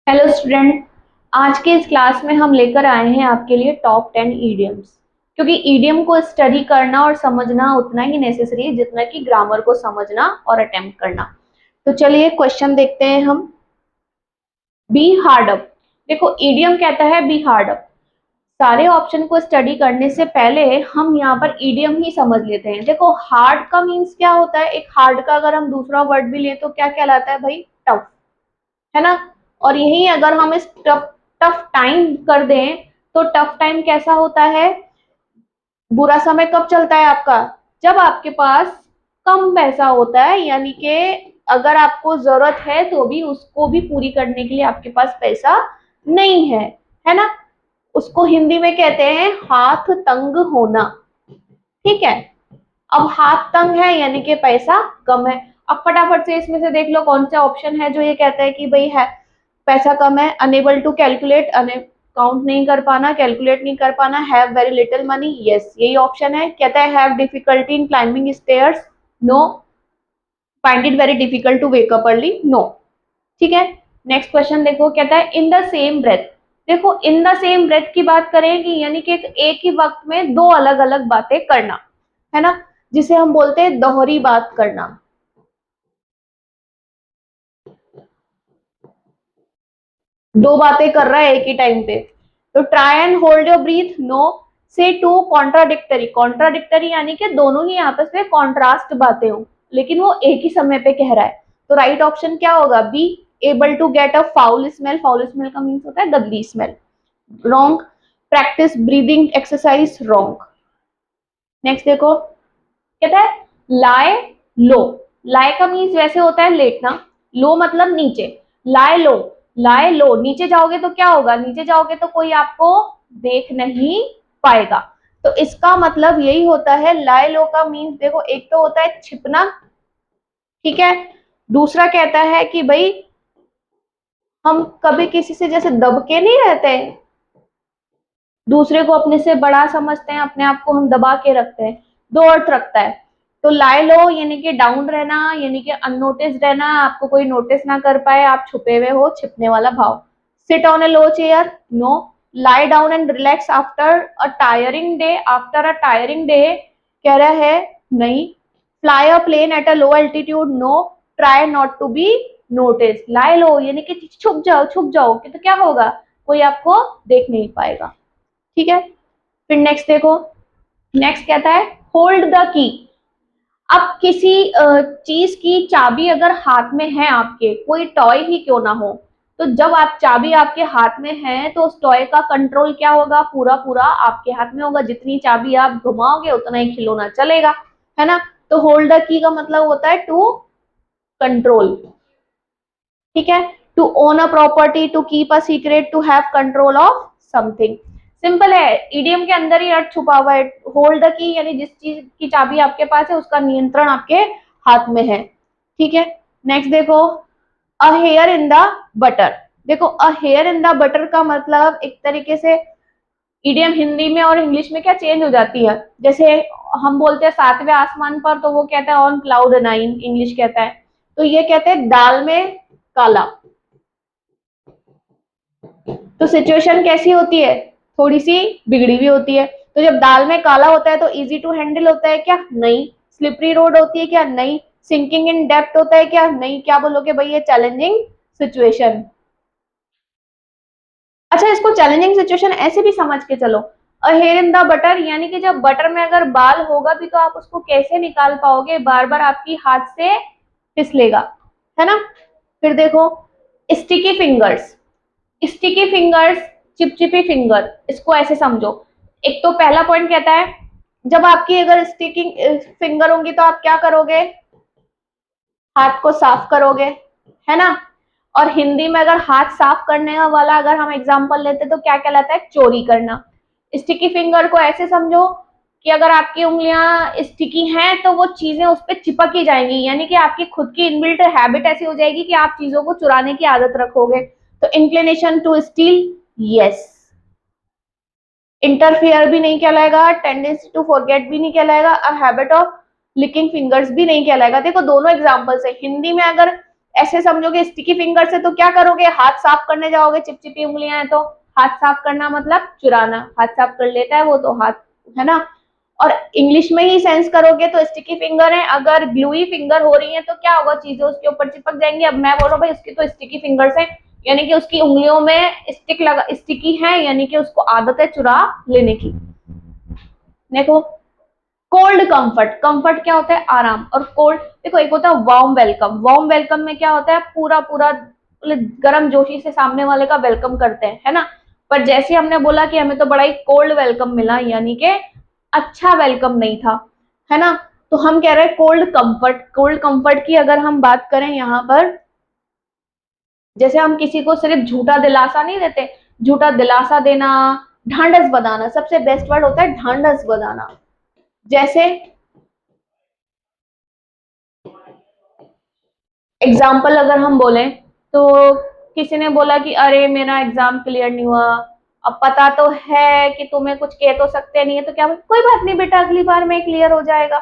Hello student. आज के इस क्लास में हम लेकर आए हैं आपके लिए टॉप 10 ईडियम्स। क्योंकि ईडियम को स्टडी करना और समझना उतना ही नेसेसरी है जितना कि ग्रामर को समझना और अटेम्प्ट करना। तो चलिए क्वेश्चन देखते हैं हम। Be hard up. देखो ईडियम कहता है बी हार्ड अप। सारे ऑप्शन को स्टडी करने से पहले हम यहाँ पर ईडियम ही समझ लेते हैं। देखो हार्ड का मीन्स क्या होता है, एक हार्ड का अगर हम दूसरा वर्ड भी ले तो क्या कहलाता है भाई, टफ, है ना। और यही अगर हम इस टफ टफ टाइम कर दें तो टफ टाइम कैसा होता है, बुरा समय कब चलता है आपका, जब आपके पास कम पैसा होता है, यानी कि अगर आपको जरूरत है तो भी उसको भी पूरी करने के लिए आपके पास पैसा नहीं है ना। उसको हिंदी में कहते हैं हाथ तंग होना। ठीक है। अब हाथ तंग है यानी कि पैसा कम है। अब फटाफट से इसमें से देख लो कौन सा ऑप्शन है जो ये कहता है कि भाई है पैसा कम है। अनेबल टू कैलकुलेट, काउंट नहीं कर पाना, कैलकुलेट नहीं कर पाना। Have very little money, yes यही ऑप्शन है। कहता है have difficulty in climbing stairs, no. Find it very difficult to wake up early, no. ठीक है। नेक्स्ट क्वेश्चन देखो, कहता है इन द सेम ब्रेथ। देखो इन द सेम ब्रेथ की बात करें कि यानी कि एक ही वक्त में दो अलग अलग बातें करना, है ना, जिसे हम बोलते हैं दोहरी बात करना। दो बातें कर रहा है एक ही टाइम पे। तो try and hold your breath, no. से टू कॉन्ट्राडिक्टरी, कॉन्ट्राडिक्टरी यानी कि दोनों ही आपस में कॉन्ट्रास्ट बातें हो लेकिन वो एक ही समय पे कह रहा है। तो राइट ऑप्शन क्या होगा, B. Able to get a foul smell, foul smell का मीन्स होता है गंदी smell, wrong. Practice breathing exercise, wrong. Next देखो, कहता है लाई लो। लाई का मीन्स वैसे होता है लेटना, लो मतलब नीचे। लाई लो, लाई लो, नीचे जाओगे तो क्या होगा, नीचे जाओगे तो कोई आपको देख नहीं पाएगा। तो इसका मतलब यही होता है, लाई लो का मीन्स देखो एक तो होता है छिपना, ठीक है। दूसरा कहता है कि भाई हम कभी किसी से जैसे दब के नहीं रहते, दूसरे को अपने से बड़ा समझते हैं, अपने आप को हम दबा के रखते हैं, दो अर्थ रखता है। तो लाई लो यानी कि डाउन रहना, यानी कि अननोटिस रहना, आपको कोई नोटिस ना कर पाए, आप छुपे हुए हो, छिपने वाला भाव। Sit on a low chair, no. Lie down and relax after a tiring day, after a tiring day कह रहा है नहीं। Fly a plane at a low altitude, no. Try not to be notice, lie low यानी कि छुप जाओ, छुप जाओ कि तो क्या होगा, कोई आपको देख नहीं पाएगा। ठीक है। फिर नेक्स्ट देखो, नेक्स्ट कहता है होल्ड द की। अब किसी चीज की चाबी अगर हाथ में है आपके, कोई टॉय ही क्यों ना हो, तो जब आप चाबी आपके हाथ में है तो उस टॉय का कंट्रोल क्या होगा, पूरा पूरा आपके हाथ में होगा। जितनी चाबी आप घुमाओगे उतना ही खिलौना चलेगा, है ना। तो होल्ड द की का मतलब होता है टू कंट्रोल। ठीक है। To own a property, to keep a secret, to have control of something. Simple है, ईडीएम के अंदर ही अर्थ छुपा हुआ है। होल्ड द की यानी जिस चीज की चाबी आपके पास है उसका नियंत्रण आपके हाथ में है। ठीक है। नेक्स्ट देखो, a hair in the butter. देखो a hair in the butter का मतलब एक तरीके से ईडीएम हिंदी में और इंग्लिश में क्या चेंज हो जाती है। जैसे हम बोलते हैं सातवें आसमान पर, तो वो कहता है ऑन क्लाउड नाइन, इंग्लिश कहता है। तो ये कहते हैं दाल में काला। तो सिचुएशन कैसी होती है, थोड़ी सी बिगड़ी हुई होती है। तो जब दाल में काला होता है तो इजी टू हैंडल होता है क्या, नहीं। स्लिपरी रोड होती है क्या, नहीं। सिंकिंग इन डेप्थ होता है क्या, नहीं। क्या बोलोगे भाई, ये चैलेंजिंग सिचुएशन। अच्छा इसको चैलेंजिंग सिचुएशन ऐसे भी समझ के चलो, अ हेयर इन द बटर यानी कि जब बटर में अगर बाल होगा भी तो आप उसको कैसे निकाल पाओगे, बार बार आपकी हाथ से फिसलेगा, है ना। फिर देखो स्टिकी फिंगर्स, स्टिकी फिंगर्स, चिपचिपी फिंगर, इसको ऐसे समझो। एक तो पहला पॉइंट कहता है जब आपकी अगर स्टिकिंग फिंगर होंगी तो आप क्या करोगे, हाथ को साफ करोगे, है ना। और हिंदी में अगर हाथ साफ करने वाला अगर हम एग्जांपल लेते तो क्या कहलाता है, चोरी करना। स्टिकी फिंगर को ऐसे समझो कि अगर आपकी उंगलियां स्टिकी हैं तो वो चीजें उस पर चिपक ही जाएंगी, यानी कि आपकी खुद की इनबिल्ट हैबिट ऐसी हो जाएगी कि आप चीजों को चुराने की आदत रखोगे। तो inclination to steal, yes. Interfere भी नहीं कहलाएगा, टेंडेंसी टू फॉरगेट भी नहीं कहलाएगा, a habit of licking fingers भी नहीं कहलाएगा। देखो दोनों एग्जांपल्स है, हिंदी में अगर ऐसे समझोगे स्टिकी फिंगर से तो क्या करोगे, हाथ साफ करने जाओगे, चिपचिपी उंगलियां हैं तो हाथ साफ करना मतलब चुराना, हाथ साफ कर लेता है वो तो हाथ, है ना। और इंग्लिश में ही सेंस करोगे तो स्टिकी फिंगर है, अगर ग्लूई फिंगर हो रही है तो क्या होगा, चीजें उसके ऊपर चिपक जाएंगी। अब मैं बोल रहा हूँ भाई उसकी तो स्टिकी फिंगर्स है, यानी कि उसकी उंगलियों में स्टिक लगा, स्टिकी है, यानी कि उसको आदत है चुरा लेने की। देखो कोल्ड कंफर्ट, कंफर्ट क्या होता है, आराम, और कोल्ड देखो एक होता है वार्म वेलकम। वार्म वेलकम में क्या होता है, पूरा पूरा गर्म जोशी से सामने वाले का वेलकम करते हैं, है ना। पर जैसे हमने बोला कि हमें तो बड़ा ही कोल्ड वेलकम मिला, यानी कि अच्छा वेलकम नहीं था, है ना। तो हम कह रहे हैं कोल्ड कंफर्ट। कोल्ड कंफर्ट की अगर हम बात करें यहाँ पर, जैसे हम किसी को सिर्फ झूठा दिलासा नहीं देते, झूठा दिलासा देना, ढांढस बंधाना, सबसे बेस्ट वर्ड होता है ढांढस बंधाना। जैसे एग्जाम्पल अगर हम बोले तो किसी ने बोला कि अरे मेरा एग्जाम क्लियर नहीं हुआ, अब पता तो है कि तुम्हें कुछ कह तो सकते नहीं है, तो क्या कोई बात नहीं बेटा अगली बार में क्लियर हो जाएगा।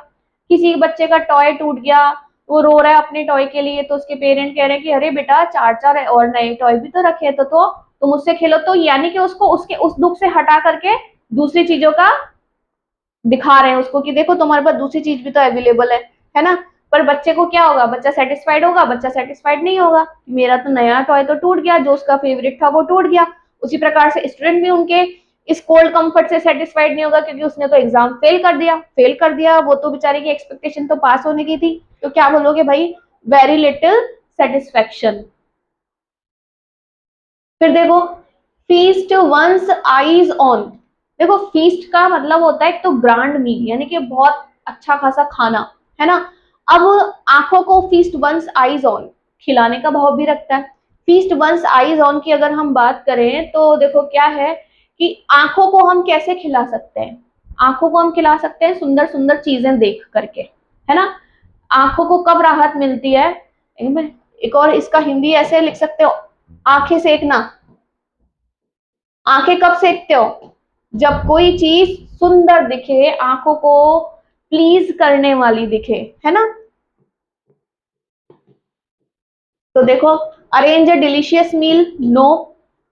किसी बच्चे का टॉय टूट गया, वो रो रहा है अपने टॉय के लिए, तो उसके पेरेंट कह रहे हैं कि अरे बेटा चार चार और नए टॉय भी तो रखे तो तुम उससे खेलो, तो यानी कि उसको उसके उस दुख से हटा करके दूसरी चीजों का दिखा रहे हैं उसको कि देखो तुम्हारे पास दूसरी चीज भी तो अवेलेबल है ना। पर बच्चे को क्या होगा, बच्चा सेटिस्फाइड होगा, बच्चा सेटिस्फाइड नहीं होगा, मेरा तो नया टॉय तो टूट गया, जो उसका फेवरेट था वो टूट गया। उसी प्रकार से स्टूडेंट भी उनके इस कोल्ड कंफर्ट से सेटिस्फाइड नहीं होगा, क्योंकि उसने तो एग्जाम फेल कर दिया, वो तो बेचारे की एक्सपेक्टेशन तो पास होने की थी, तो क्या बोलोगे भाई, वेरी लिटिल सेटिस्फेक्शन। फिर देखो फीस्ट वंस आईज ऑन। देखो फीस्ट का मतलब होता है एक तो ग्रांड मील, यानी कि बहुत अच्छा खासा खाना, है ना। अब आंखों को फीस्ट वंस आईज ऑन खिलाने का भाव भी रखता है। फीस्ट वंस आईज ऑन की अगर हम बात करें तो देखो क्या है कि आंखों को हम कैसे खिला सकते हैं, आंखों को हम खिला सकते हैं सुंदर सुंदर चीजें देख करके, है ना। आंखों को कब राहत मिलती है, एक और इसका हिंदी ऐसे लिख सकते हो, आंखें सेकना। आंखें कब सेकते हो, जब कोई चीज सुंदर दिखे, आंखों को प्लीज करने वाली दिखे, है ना। तो देखो arrange a delicious meal, no.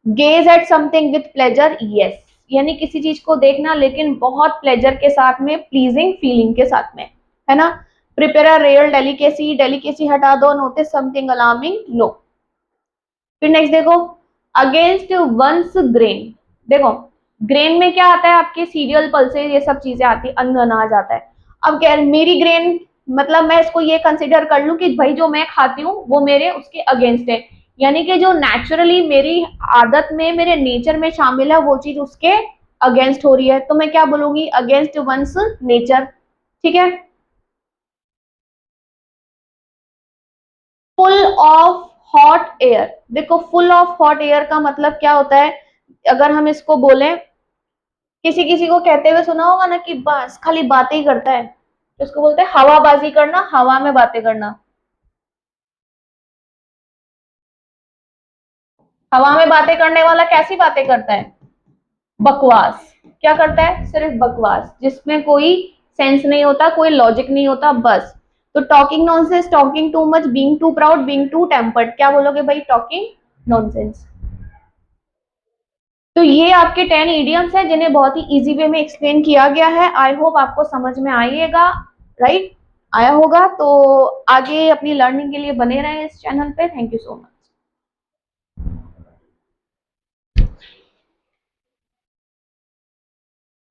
Gaze at something with pleasure, yes, यानी किसी चीज को देखना लेकिन बहुत प्लेजर के साथ में, प्लीजिंग फीलिंग के साथ में, है ना। Prepare a real delicacy, delicacy हटा दो, नोटिस समथिंग अलार्मिंग, नो। फिर नेक्स्ट देखो अगेंस्ट वंस ग्रेन। देखो ग्रेन में क्या आता है, आपके सीरियल पल्सेस ये सब चीजें आती है, अन्न अनाज आता है। अब क्या मेरी ग्रेन, मतलब मैं इसको ये कंसिडर कर लूं कि भाई जो मैं खाती हूँ वो मेरे उसके अगेंस्ट है, यानी कि जो नेचुरली मेरी आदत में, मेरे नेचर में शामिल है वो चीज उसके अगेंस्ट हो रही है, तो मैं क्या बोलूंगी, अगेंस्ट वंस नेचर, ठीक है। Full of hot air. देखो फुल ऑफ हॉट एयर का मतलब क्या होता है, अगर हम इसको बोलें, किसी किसी को कहते हुए सुना होगा ना कि बस खाली बातें ही करता है, तो इसको बोलते हैं हवाबाजी करना, हवा में बातें करना। हवा में बातें करने वाला कैसी बातें करता है, बकवास। क्या करता है, सिर्फ बकवास, जिसमें कोई सेंस नहीं होता, कोई लॉजिक नहीं होता, बस। तो talking nonsense, talking too much, being too proud, being too tempered, क्या बोलोगे भाई, टॉकिंग नॉनसेंस। तो ये आपके 10 इडियम्स हैं जिन्हें बहुत ही इजी वे में एक्सप्लेन किया गया है। आई होप आपको समझ में आइएगा, राइट, आया होगा। तो आगे अपनी लर्निंग के लिए बने रहें इस चैनल पे। Thank you so much.